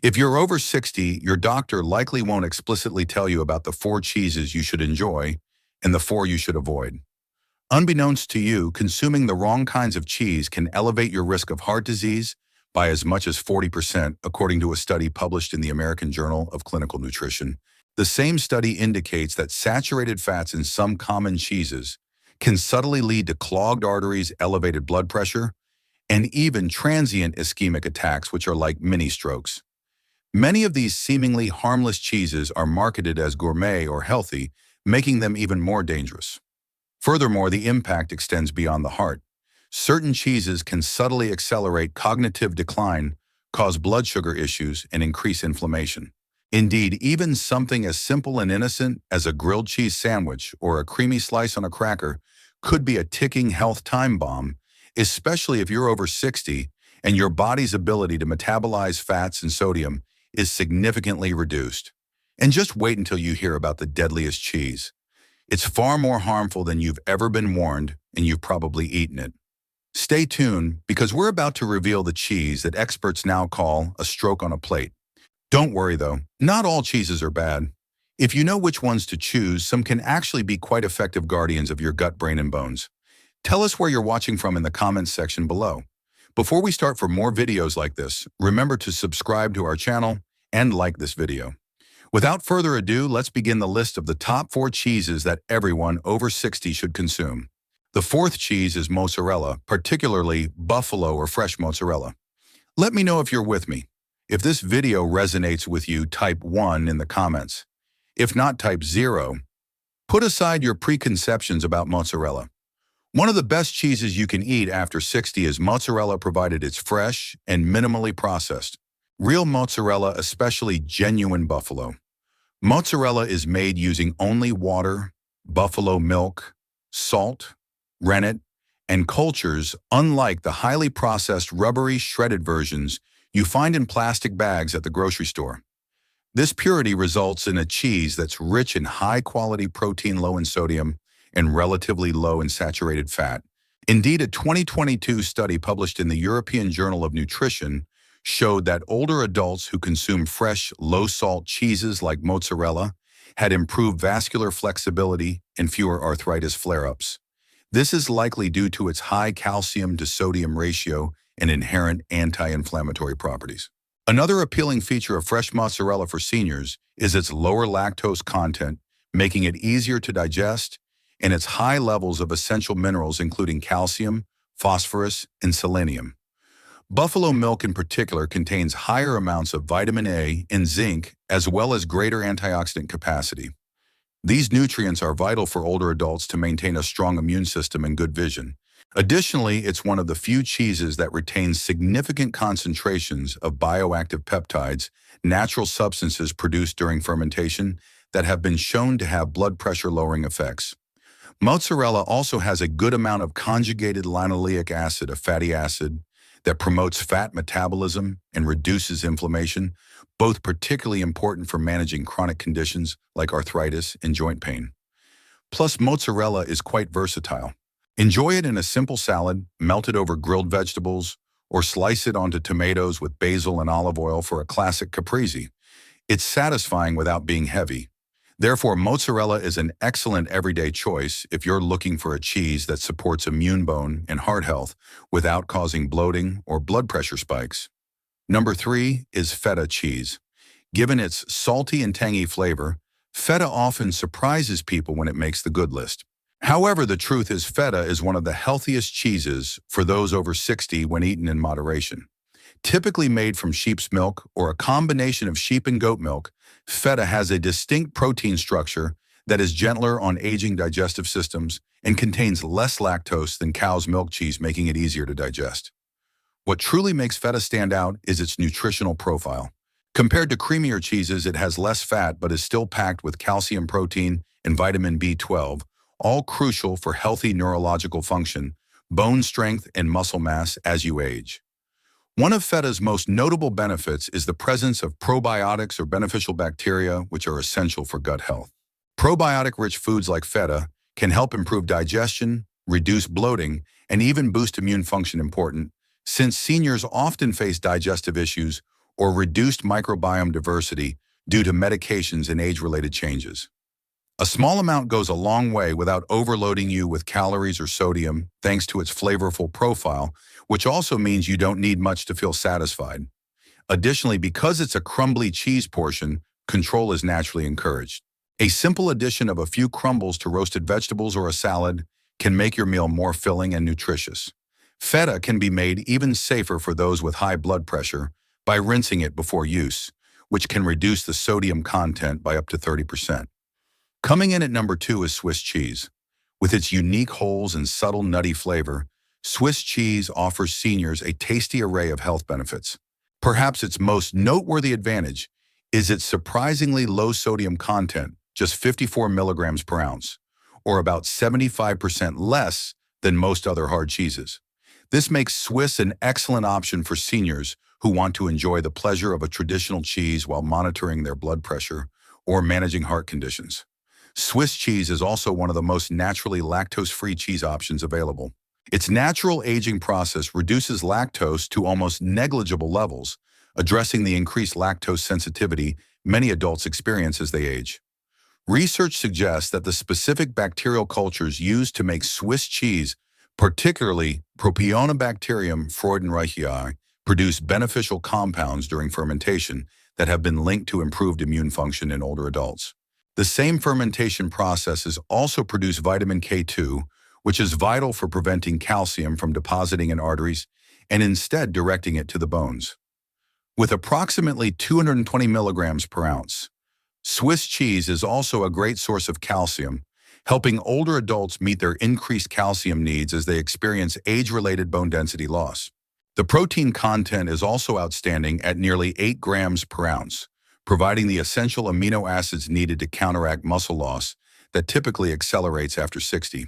If you're over 60, your doctor likely won't explicitly tell you about the 4 cheeses you should enjoy and the 4 you should avoid. Unbeknownst to you, consuming the wrong kinds of cheese can elevate your risk of heart disease by as much as 40%, according to a study published in the American Journal of Clinical Nutrition. The same study indicates that saturated fats in some common cheeses can subtly lead to clogged arteries, elevated blood pressure, and even transient ischemic attacks, which are like mini strokes. Many of these seemingly harmless cheeses are marketed as gourmet or healthy, making them even more dangerous. Furthermore, the impact extends beyond the heart. Certain cheeses can subtly accelerate cognitive decline, cause blood sugar issues, and increase inflammation. Indeed, even something as simple and innocent as a grilled cheese sandwich or a creamy slice on a cracker could be a ticking health time bomb, especially if you're over 60 and your body's ability to metabolize fats and sodium is significantly reduced. And just wait until you hear about the deadliest cheese. It's far more harmful than you've ever been warned, and you've probably eaten it. Stay tuned, because we're about to reveal the cheese that experts now call a stroke on a plate. Don't worry though, not all cheeses are bad. If you know which ones to choose, some can actually be quite effective guardians of your gut, brain, and bones. Tell us where you're watching from in the comments section below. Before we start, for more videos like this, remember to subscribe to our channel and like this video. Without further ado, let's begin the list of the top 4 cheeses that everyone over 60 should consume. The 4th cheese is mozzarella, particularly buffalo or fresh mozzarella. Let me know if you're with me. If this video resonates with you, type 1 in the comments. If not, type 0. Put aside your preconceptions about mozzarella. One of the best cheeses you can eat after 60 is mozzarella, provided it's fresh and minimally processed. Real mozzarella, especially genuine buffalo. Mozzarella is made using only water, buffalo milk, salt, rennet, and cultures, unlike the highly processed, rubbery, shredded versions you find in plastic bags at the grocery store. This purity results in a cheese that's rich in high-quality protein, low in sodium, and relatively low in saturated fat. Indeed, a 2022 study published in the European Journal of Nutrition showed that older adults who consume fresh, low-salt cheeses like mozzarella had improved vascular flexibility and fewer arthritis flare-ups. This is likely due to its high calcium to sodium ratio and inherent anti-inflammatory properties. Another appealing feature of fresh mozzarella for seniors is its lower lactose content, making it easier to digest, and its high levels of essential minerals including calcium, phosphorus, and selenium. Buffalo milk in particular contains higher amounts of vitamin A and zinc, as well as greater antioxidant capacity. These nutrients are vital for older adults to maintain a strong immune system and good vision. Additionally, it's one of the few cheeses that retains significant concentrations of bioactive peptides, natural substances produced during fermentation, that have been shown to have blood pressure-lowering effects. Mozzarella also has a good amount of conjugated linoleic acid, a fatty acid, that promotes fat metabolism and reduces inflammation, both particularly important for managing chronic conditions like arthritis and joint pain. Plus, mozzarella is quite versatile. Enjoy it in a simple salad, melt it over grilled vegetables, or slice it onto tomatoes with basil and olive oil for a classic caprese. It's satisfying without being heavy. Therefore, mozzarella is an excellent everyday choice if you're looking for a cheese that supports immune, bone, and heart health without causing bloating or blood pressure spikes. Number 3 is feta cheese. Given its salty and tangy flavor, feta often surprises people when it makes the good list. However, the truth is feta is one of the healthiest cheeses for those over 60 when eaten in moderation. Typically made from sheep's milk or a combination of sheep and goat milk, feta has a distinct protein structure that is gentler on aging digestive systems and contains less lactose than cow's milk cheese, making it easier to digest. What truly makes feta stand out is its nutritional profile. Compared to creamier cheeses, it has less fat but is still packed with calcium, protein, and vitamin B12, all crucial for healthy neurological function, bone strength, and muscle mass as you age. One of feta's most notable benefits is the presence of probiotics or beneficial bacteria, which are essential for gut health. Probiotic-rich foods like feta can help improve digestion, reduce bloating, and even boost immune function, important since seniors often face digestive issues or reduced microbiome diversity due to medications and age-related changes. A small amount goes a long way without overloading you with calories or sodium, thanks to its flavorful profile, which also means you don't need much to feel satisfied. Additionally, because it's a crumbly cheese portion, control is naturally encouraged. A simple addition of a few crumbles to roasted vegetables or a salad can make your meal more filling and nutritious. Feta can be made even safer for those with high blood pressure by rinsing it before use, which can reduce the sodium content by up to 30%. Coming in at number 2 is Swiss cheese. With its unique holes and subtle nutty flavor, Swiss cheese offers seniors a tasty array of health benefits. Perhaps its most noteworthy advantage is its surprisingly low sodium content, just 54 milligrams per ounce, or about 75% less than most other hard cheeses. This makes Swiss an excellent option for seniors who want to enjoy the pleasure of a traditional cheese while monitoring their blood pressure or managing heart conditions. Swiss cheese is also one of the most naturally lactose-free cheese options available. Its natural aging process reduces lactose to almost negligible levels, addressing the increased lactose sensitivity many adults experience as they age. Research suggests that the specific bacterial cultures used to make Swiss cheese, particularly Propionibacterium freudenreichii, produce beneficial compounds during fermentation that have been linked to improved immune function in older adults. The same fermentation processes also produce vitamin K2, which is vital for preventing calcium from depositing in arteries and instead directing it to the bones. With approximately 220 milligrams per ounce, Swiss cheese is also a great source of calcium, helping older adults meet their increased calcium needs as they experience age-related bone density loss. The protein content is also outstanding at nearly 8 grams per ounce, providing the essential amino acids needed to counteract muscle loss that typically accelerates after 60.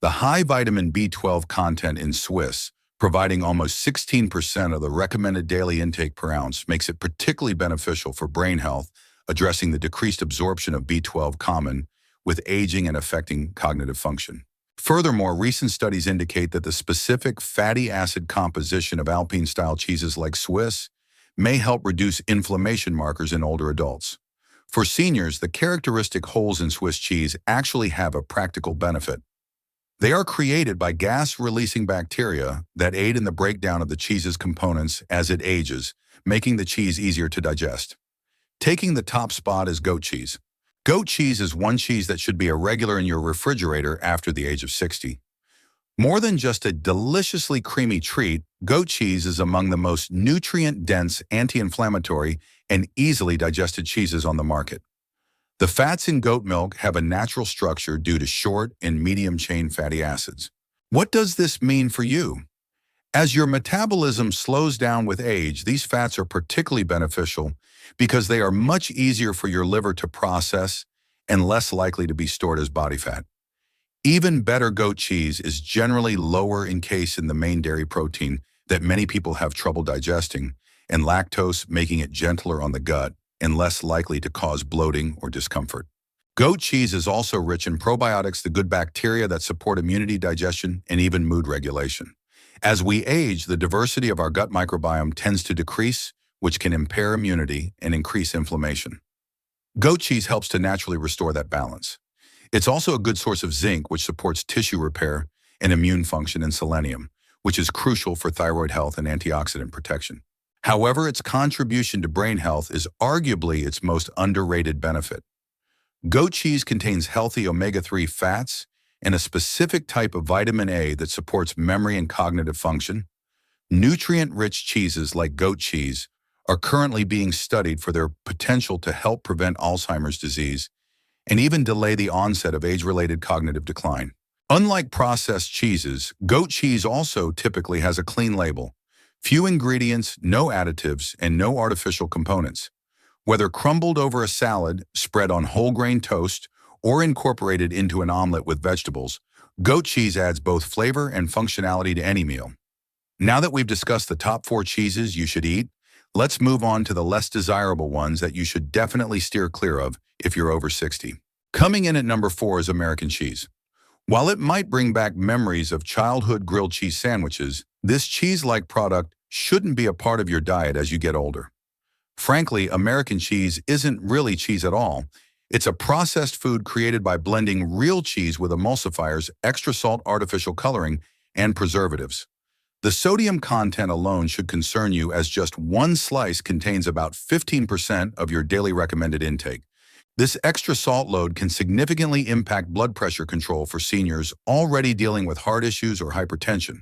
The high vitamin B12 content in Swiss, providing almost 16% of the recommended daily intake per ounce, makes it particularly beneficial for brain health, addressing the decreased absorption of B12 common with aging and affecting cognitive function. Furthermore, recent studies indicate that the specific fatty acid composition of Alpine-style cheeses like Swiss may help reduce inflammation markers in older adults. For seniors, the characteristic holes in Swiss cheese actually have a practical benefit. They are created by gas-releasing bacteria that aid in the breakdown of the cheese's components as it ages, making the cheese easier to digest. Taking the top spot is goat cheese. Goat cheese is one cheese that should be a regular in your refrigerator after the age of 60. More than just a deliciously creamy treat, goat cheese is among the most nutrient-dense, anti-inflammatory, and easily digested cheeses on the market. The fats in goat milk have a natural structure due to short and medium-chain fatty acids. What does this mean for you? As your metabolism slows down with age, these fats are particularly beneficial because they are much easier for your liver to process and less likely to be stored as body fat. Even better, goat cheese is generally lower in casein the main dairy protein that many people have trouble digesting, and lactose, making it gentler on the gut and less likely to cause bloating or discomfort. Goat cheese is also rich in probiotics, the good bacteria that support immunity, digestion, and even mood regulation. As we age, the diversity of our gut microbiome tends to decrease, which can impair immunity and increase inflammation. Goat cheese helps to naturally restore that balance. It's also a good source of zinc, which supports tissue repair and immune function, and selenium, which is crucial for thyroid health and antioxidant protection. However, its contribution to brain health is arguably its most underrated benefit. Goat cheese contains healthy omega-3 fats and a specific type of vitamin A that supports memory and cognitive function. Nutrient-rich cheeses like goat cheese are currently being studied for their potential to help prevent Alzheimer's disease and even delay the onset of age-related cognitive decline. Unlike processed cheeses, goat cheese also typically has a clean label. Few ingredients, no additives, and no artificial components. Whether crumbled over a salad, spread on whole grain toast, or incorporated into an omelet with vegetables, goat cheese adds both flavor and functionality to any meal. Now that we've discussed the top 4 cheeses you should eat, let's move on to the less desirable ones that you should definitely steer clear of if you're over 60. Coming in at number 4 is American cheese. While it might bring back memories of childhood grilled cheese sandwiches, this cheese-like product shouldn't be a part of your diet as you get older. Frankly, American cheese isn't really cheese at all. It's a processed food created by blending real cheese with emulsifiers, extra salt, artificial coloring, and preservatives. The sodium content alone should concern you, as just one slice contains about 15% of your daily recommended intake. This extra salt load can significantly impact blood pressure control for seniors already dealing with heart issues or hypertension.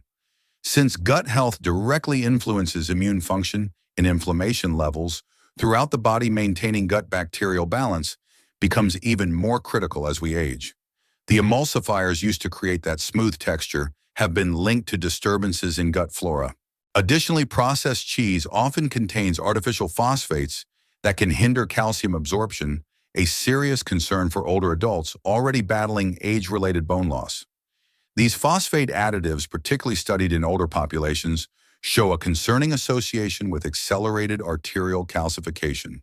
Since gut health directly influences immune function and inflammation levels throughout the body, maintaining gut bacterial balance becomes even more critical as we age. The emulsifiers used to create that smooth texture have been linked to disturbances in gut flora. Additionally, processed cheese often contains artificial phosphates that can hinder calcium absorption, a serious concern for older adults already battling age-related bone loss. These phosphate additives, particularly studied in older populations, show a concerning association with accelerated arterial calcification,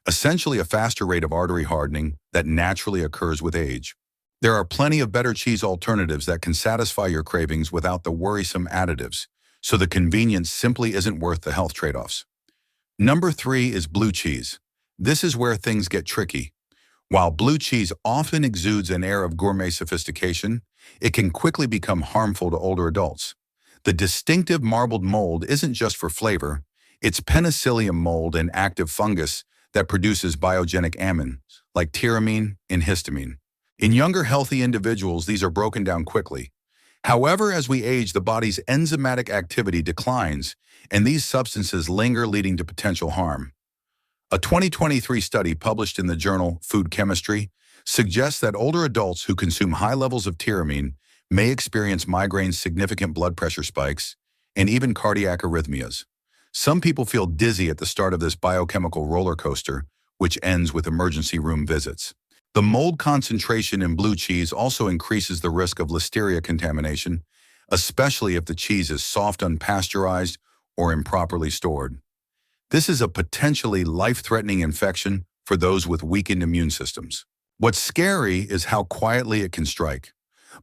essentially a faster rate of artery hardening that naturally occurs with age. There are plenty of better cheese alternatives that can satisfy your cravings without the worrisome additives, so the convenience simply isn't worth the health trade-offs. Number 3 is blue cheese. This is where things get tricky. While blue cheese often exudes an air of gourmet sophistication, it can quickly become harmful to older adults. The distinctive marbled mold isn't just for flavor, it's penicillium mold, an active fungus that produces biogenic amines like tyramine and histamine. In younger, healthy individuals, these are broken down quickly. However, as we age, the body's enzymatic activity declines, and these substances linger, leading to potential harm. A 2023 study published in the journal Food Chemistry suggests that older adults who consume high levels of tyramine may experience migraines, significant blood pressure spikes, and even cardiac arrhythmias. Some people feel dizzy at the start of this biochemical roller coaster, which ends with emergency room visits. The mold concentration in blue cheese also increases the risk of listeria contamination, especially if the cheese is soft, unpasteurized, or improperly stored. This is a potentially life-threatening infection for those with weakened immune systems. What's scary is how quietly it can strike.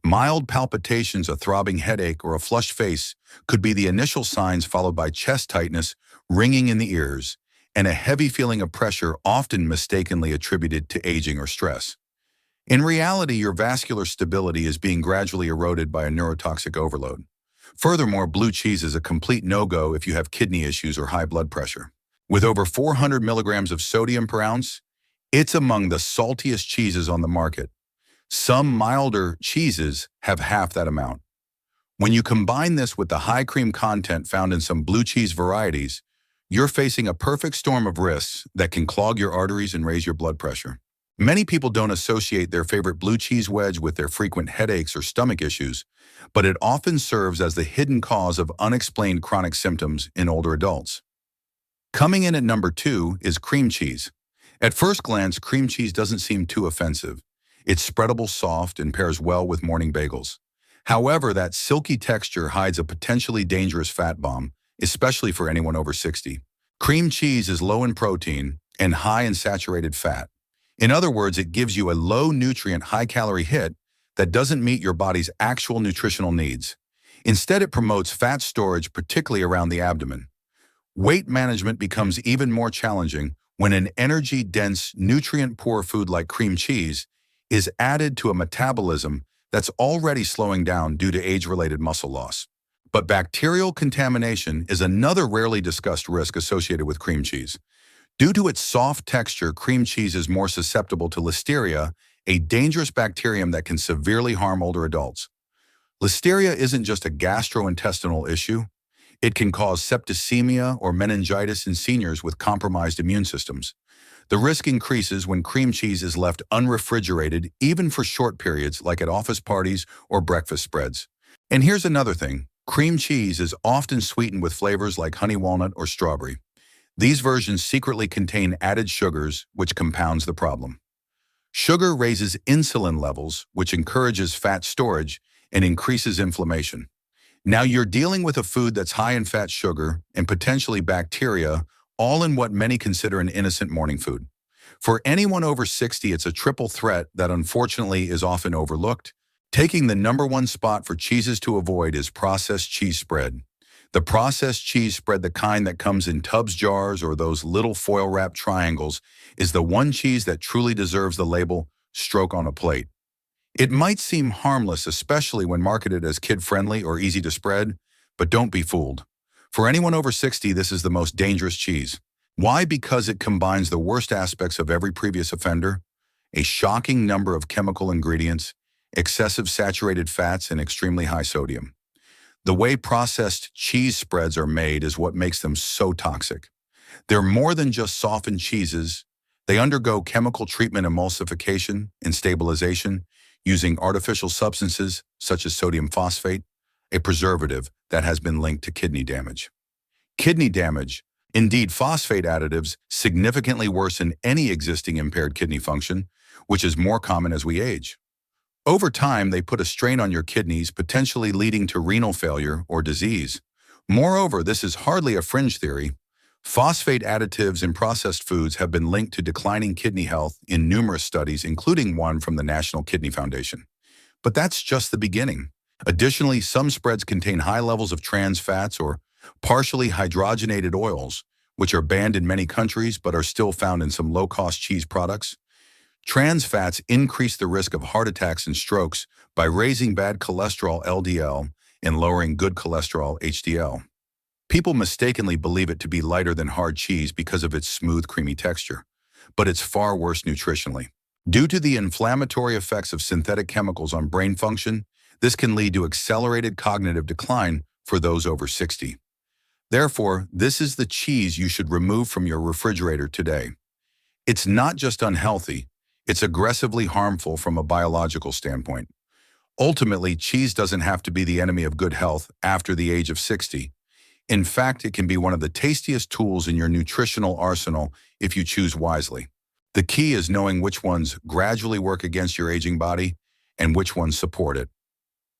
Mild palpitations, a throbbing headache, or a flushed face could be the initial signs, followed by chest tightness, ringing in the ears, and a heavy feeling of pressure, often mistakenly attributed to aging or stress. In reality, your vascular stability is being gradually eroded by a neurotoxic overload. Furthermore, blue cheese is a complete no-go if you have kidney issues or high blood pressure. With over 400 milligrams of sodium per ounce, it's among the saltiest cheeses on the market. Some milder cheeses have half that amount. When you combine this with the high cream content found in some blue cheese varieties, you're facing a perfect storm of risks that can clog your arteries and raise your blood pressure. Many people don't associate their favorite blue cheese wedge with their frequent headaches or stomach issues, but it often serves as the hidden cause of unexplained chronic symptoms in older adults. Coming in at number 2 is cream cheese. At first glance, cream cheese doesn't seem too offensive. It's spreadable, soft, and pairs well with morning bagels. However, that silky texture hides a potentially dangerous fat bomb, especially for anyone over 60. Cream cheese is low in protein and high in saturated fat. In other words, it gives you a low-nutrient, high-calorie hit that doesn't meet your body's actual nutritional needs. Instead, it promotes fat storage, particularly around the abdomen. Weight management becomes even more challenging when an energy-dense, nutrient-poor food like cream cheese is added to a metabolism that's already slowing down due to age-related muscle loss. But bacterial contamination is another rarely discussed risk associated with cream cheese. Due to its soft texture, cream cheese is more susceptible to listeria, a dangerous bacterium that can severely harm older adults. Listeria isn't just a gastrointestinal issue. It can cause septicemia or meningitis in seniors with compromised immune systems. The risk increases when cream cheese is left unrefrigerated, even for short periods, like at office parties or breakfast spreads. And here's another thing. Cream cheese is often sweetened with flavors like honey walnut or strawberry. These versions secretly contain added sugars, which compounds the problem. Sugar raises insulin levels, which encourages fat storage and increases inflammation. Now you're dealing with a food that's high in fat, sugar, and potentially bacteria, all in what many consider an innocent morning food. For anyone over 60, it's a triple threat that unfortunately is often overlooked. Taking the number 1 spot for cheeses to avoid is processed cheese spread. The processed cheese spread, the kind that comes in tubs, jars, or those little foil-wrapped triangles, is the one cheese that truly deserves the label "stroke on a plate." It might seem harmless, especially when marketed as kid-friendly or easy to spread, but don't be fooled. For anyone over 60, this is the most dangerous cheese. Why? Because it combines the worst aspects of every previous offender: a shocking number of chemical ingredients, excessive saturated fats, and extremely high sodium. The way processed cheese spreads are made is what makes them so toxic. They're more than just softened cheeses. They undergo chemical treatment, emulsification, and stabilization using artificial substances such as sodium phosphate, a preservative that has been linked to kidney damage. Kidney damage. Indeed, phosphate additives significantly worsen any existing impaired kidney function, which is more common as we age. Over time, they put a strain on your kidneys, potentially leading to renal failure or disease. Moreover, this is hardly a fringe theory. Phosphate additives in processed foods have been linked to declining kidney health in numerous studies, including one from the National Kidney Foundation. But that's just the beginning. Additionally, some spreads contain high levels of trans fats or partially hydrogenated oils, which are banned in many countries but are still found in some low-cost cheese products. Trans fats increase the risk of heart attacks and strokes by raising bad cholesterol (LDL) and lowering good cholesterol (HDL). People mistakenly believe it to be lighter than hard cheese because of its smooth, creamy texture, but it's far worse nutritionally. Due to the inflammatory effects of synthetic chemicals on brain function, this can lead to accelerated cognitive decline for those over 60. Therefore, this is the cheese you should remove from your refrigerator today. It's not just unhealthy, it's aggressively harmful from a biological standpoint. Ultimately, cheese doesn't have to be the enemy of good health after the age of 60. In fact, it can be one of the tastiest tools in your nutritional arsenal if you choose wisely. The key is knowing which ones gradually work against your aging body and which ones support it.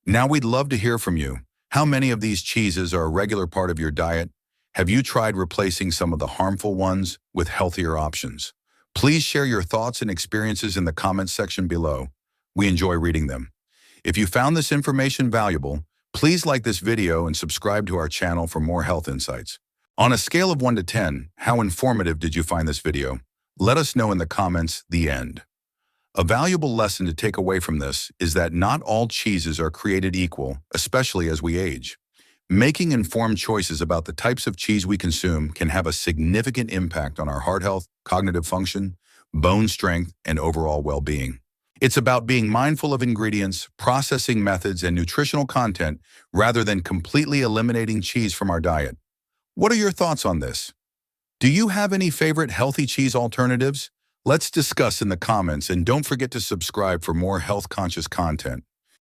Now, we'd love to hear from you. How many of these cheeses are a regular part of your diet? Have you tried replacing some of the harmful ones with healthier options? Please share your thoughts and experiences in the comments section below. We enjoy reading them. If you found this information valuable, please like this video and subscribe to our channel for more health insights. On a scale of 1 to 10, how informative did you find this video? Let us know in the comments. The end. A valuable lesson to take away from this is that not all cheeses are created equal, especially as we age. Making informed choices about the types of cheese we consume can have a significant impact on our heart health, cognitive function, bone strength, and overall well-being. It's about being mindful of ingredients, processing methods, and nutritional content rather than completely eliminating cheese from our diet. What are your thoughts on this? Do you have any favorite healthy cheese alternatives? Let's discuss in the comments, and don't forget to subscribe for more health-conscious content.